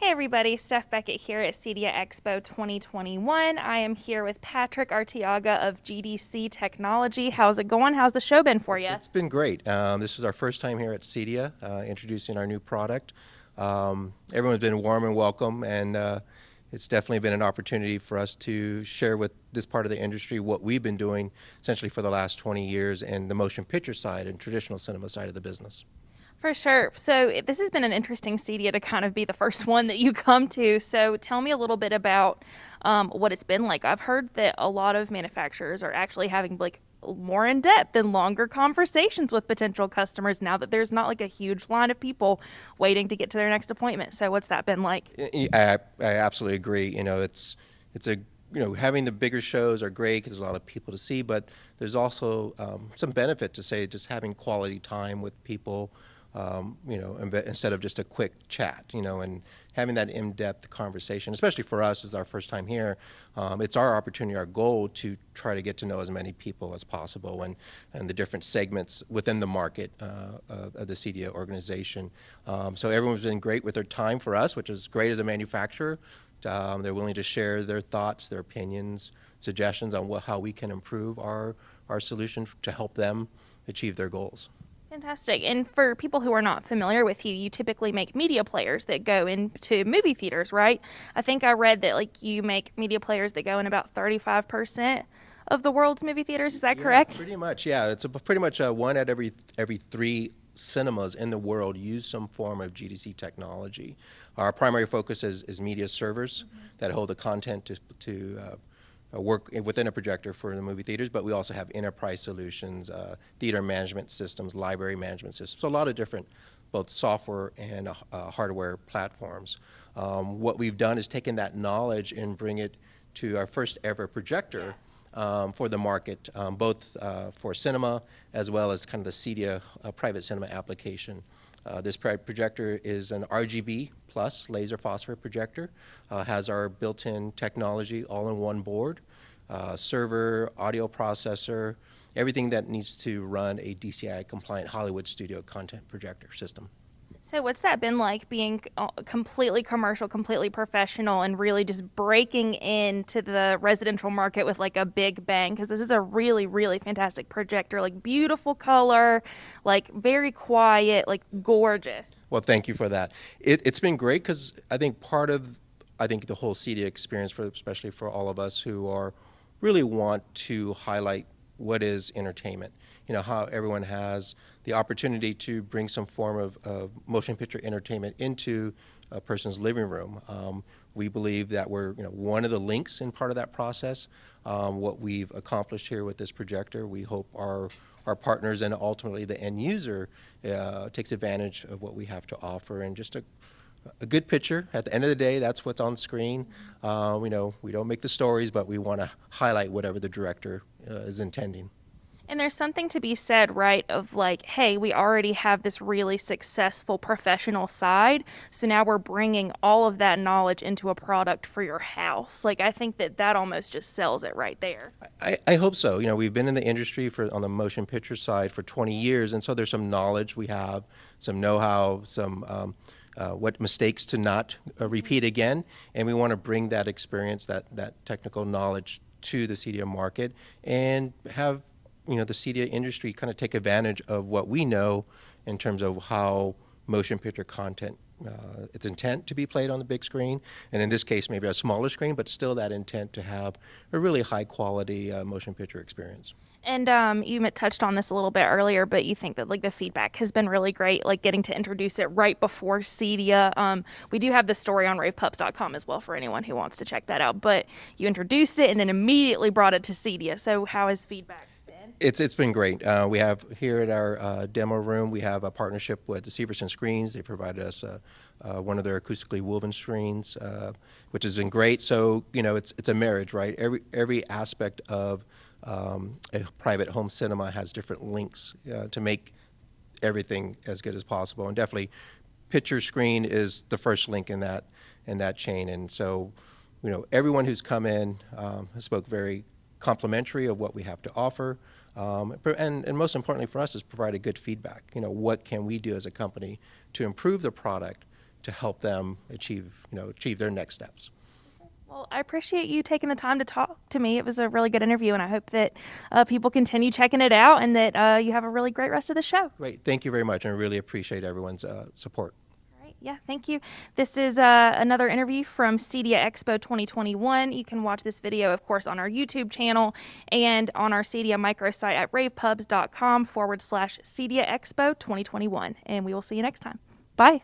Hey everybody, Steph Beckett here at CEDIA Expo 2021. I am here with Patrick Artiaga of GDC Technology. How's it going? How's the show been for you? It's been great. This is our first time here at CEDIA, introducing our new product. Everyone's been warm and welcome, and it's definitely been an opportunity for us to share with this part of the industry what we've been doing essentially for the last 20 years in the motion picture side and traditional cinema side of the business. For sure. So this has been an interesting CEDIA to kind of be the first one that you come to. So tell me a little bit about what it's been like. I've heard that a lot of manufacturers are actually having like more in depth and longer conversations with potential customers now that there's not like a huge line of people waiting to get to their next appointment. So what's that been like? I absolutely agree. It's a having the bigger shows are great because there's a lot of people to see, but there's also some benefit to say just having quality time with people. Instead of just a quick chat, and having that in-depth conversation, especially for us as our first time here, it's our opportunity, our goal to try to get to know as many people as possible and the different segments within the market of the CEDIA organization. So everyone's been great with their time for us, which is great as a manufacturer. They're willing to share their thoughts, their opinions, suggestions on how we can improve our solution to help them achieve their goals. Fantastic. And for people who are not familiar with you, you typically make media players that go into movie theaters, right? I think I read that like you make media players that go in about 35% of the world's movie theaters. Is that Yeah, correct? pretty much. Yeah, it's pretty much one at every three cinemas in the world use some form of GDC technology. Our primary focus is media servers that hold the content to work within a projector for the movie theaters, but we also have enterprise solutions, theater management systems, library management systems, so a lot of different both software and hardware platforms. What we've done is taken that knowledge and bring it to our first ever projector for the market, both for cinema as well as kind of the CEDIA private cinema application. This projector is an RGB plus laser phosphor projector, has our built-in technology all in one board, server, audio processor, everything that needs to run a DCI-compliant Hollywood studio content projector system. So what's that been like being completely commercial, completely professional, and really just breaking into the residential market with like a big bang? Because this is a really, really fantastic projector, like beautiful color, like very quiet, like gorgeous. Well, thank you for that. It's been great because I think the whole CEDIA experience, especially for all of us who really want to highlight what is entertainment. How everyone has the opportunity to bring some form of motion picture entertainment into a person's living room. We believe that we're one of the links in part of that process. What we've accomplished here with this projector, we hope our partners and ultimately the end user takes advantage of what we have to offer, and just a good picture. At the end of the day, that's what's on screen. We don't make the stories, but we want to highlight whatever the director is intending. And there's something to be said, right, of like, hey, we already have this really successful professional side, so now we're bringing all of that knowledge into a product for your house. Like, I think that almost just sells it right there. I hope so. We've been in the industry on the motion picture side for 20 years, and so there's some knowledge we have, some know-how, some what mistakes to not repeat again, and we want to bring that experience, that technical knowledge to the CEDIA market, and have the CEDIA industry kind of take advantage of what we know in terms of how motion picture content, its intent to be played on the big screen, and in this case maybe a smaller screen, but still that intent to have a really high quality motion picture experience. And you touched on this a little bit earlier, but you think that like the feedback has been really great, like getting to introduce it right before CEDIA. We do have the story on ravepups.com as well for anyone who wants to check that out, but you introduced it and then immediately brought it to CEDIA. So how has feedback? It's been great. We have here at our demo room, we have a partnership with the Severson Screens. They provided us one of their acoustically woven screens, which has been great. So it's a marriage, right? Every aspect of a private home cinema has different links to make everything as good as possible. And definitely, picture screen is the first link in that chain. And so, everyone who's come in spoke very complimentary of what we have to offer. And most importantly for us is provide a good feedback. What can we do as a company to improve the product to help them achieve their next steps. Well, I appreciate you taking the time to talk to me. It was a really good interview, and I hope that people continue checking it out and that you have a really great rest of the show. Great. Thank you very much. And I really appreciate everyone's support. All right. Yeah, thank you. This is another interview from CEDIA Expo 2021. You can watch this video, of course, on our YouTube channel and on our CEDIA microsite at ravepubs.com/CEDIA Expo 2021. And we will see you next time. Bye.